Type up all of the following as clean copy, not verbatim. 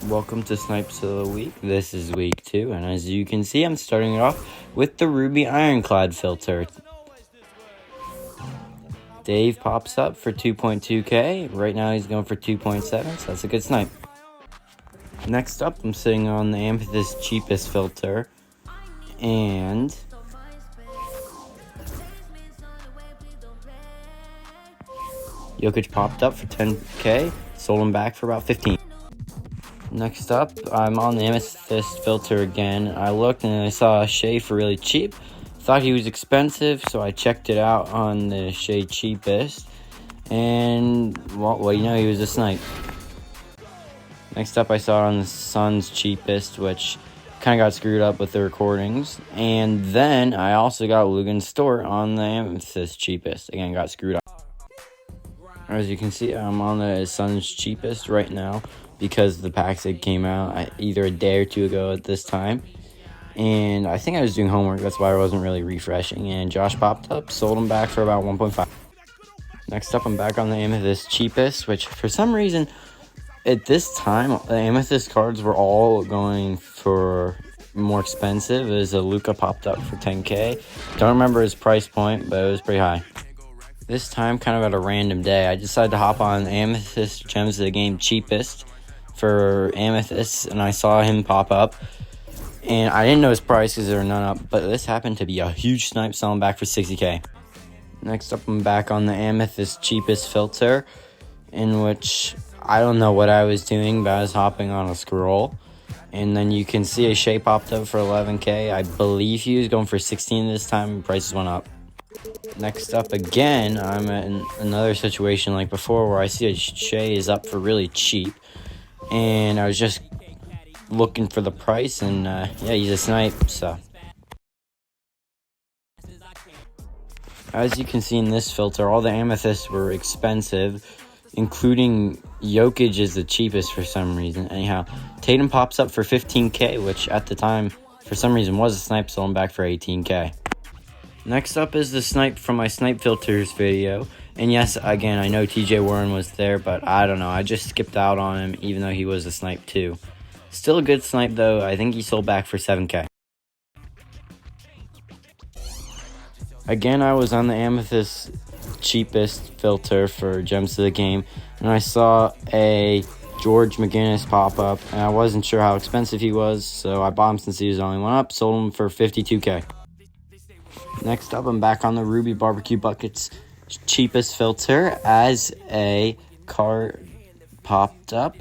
Welcome to Snipes of the Week. This is week 2, and as you can see, I'm starting it off with the Ruby Ironclad filter. Dave pops up for 2.2k. Right now he's going for 2.7, so that's a good snipe. Next up, I'm sitting on the Amethyst cheapest filter, and Jokic popped up for 10k, sold him back for about 15. Next up, I'm on the Amethyst filter again. I looked and I saw a Shea for really cheap. Thought he was expensive, so I checked it out on the Shea cheapest. And, well, what do you know, he was a snipe. Next up, I saw it on the Suns cheapest, which kind of got screwed up with the recordings. And then I also got Lugan Stort on the Amethyst cheapest. Again, got screwed up. As you can see, I'm on the Suns cheapest right now because the packs that came out either a day or two ago at this time. And I think I was doing homework, that's why I wasn't really refreshing. And Josh popped up, sold him back for about 1.5. Next up, I'm back on the Amethyst cheapest, which for some reason, at this time, the Amethyst cards were all going for more expensive. As a Luka popped up for 10k. Don't remember his price point, but it was pretty high. This time, kind of at a random day, I decided to hop on Amethyst Gems of the Game cheapest for Amethyst, and I saw him pop up. And I didn't know his price because there were none up, but this happened to be a huge snipe, selling back for 60k. Next up, I'm back on the Amethyst cheapest filter, in which I don't know what I was doing, but I was hopping on a scroll. And then you can see a Shea popped up for 11k. I believe he was going for 16 this time, and prices went up. Next up again, I'm in another situation like before where I see a Shea is up for really cheap. And I was just looking for the price, and yeah, he's a snipe, so. As you can see in this filter, all the amethysts were expensive, including Jokic is the cheapest for some reason. Anyhow, Tatum pops up for 15k, which at the time, for some reason, was a snipe, so I'm back for 18k. Next up is the snipe from my snipe filters video. And yes, again, I know TJ Warren was there, but I don't know. I just skipped out on him, even though he was a snipe too. Still a good snipe, though. I think he sold back for 7k. Again, I was on the Amethyst cheapest filter for Gems of the Game, and I saw a George McGinnis pop up, and I wasn't sure how expensive he was, so I bought him since he was the only one up, sold him for 52k. Next up, I'm back on the Ruby Barbecue Buckets cheapest filter as a card popped up,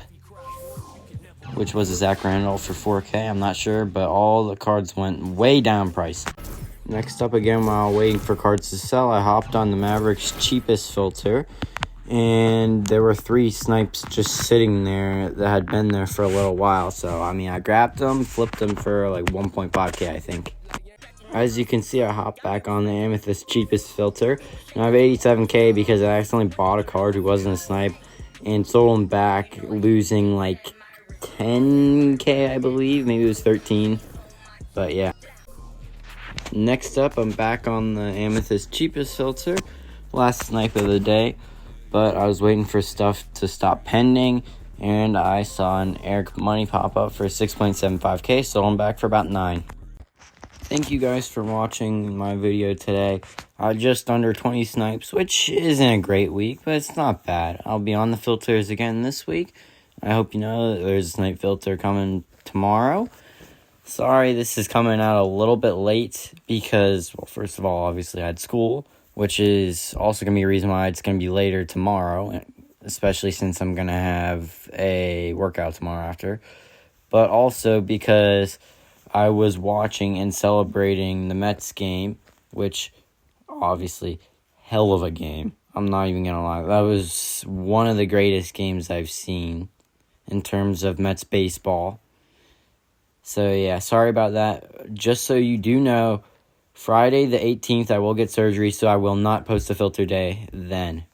which was a Zach Randolph for 4k. I'm not sure, but all the cards went way down price. Next up, again, while waiting for cards to sell, I hopped on the Mavericks cheapest filter, and there were 3 snipes just sitting there that had been there for a little while. So, I mean, I grabbed them, flipped them for like 1.5k, I think. As you can see, I hopped back on the Amethyst cheapest filter, and I have 87k because I accidentally bought a card who wasn't a snipe and sold him back, losing like 10k, I believe. Maybe it was 13, but yeah. Next up, I'm back on the Amethyst cheapest filter, last snipe of the day, but I was waiting for stuff to stop pending, and I saw an Eric Money pop up for 6.75k, sold him back for about 9. Thank you guys for watching my video today. Just under 20 snipes, which isn't a great week, but it's not bad. I'll be on the filters again this week. I hope you know that there's a snipe filter coming tomorrow. Sorry, this is coming out a little bit late because, well, first of all, obviously I had school, which is also going to be a reason why it's going to be later tomorrow, especially since I'm going to have a workout tomorrow after. But also because I was watching and celebrating the Mets game, which, obviously, hell of a game. I'm not even going to lie. That was one of the greatest games I've seen in terms of Mets baseball. So, yeah, sorry about that. Just so you do know, Friday the 18th, I will get surgery, so I will not post a filter day then.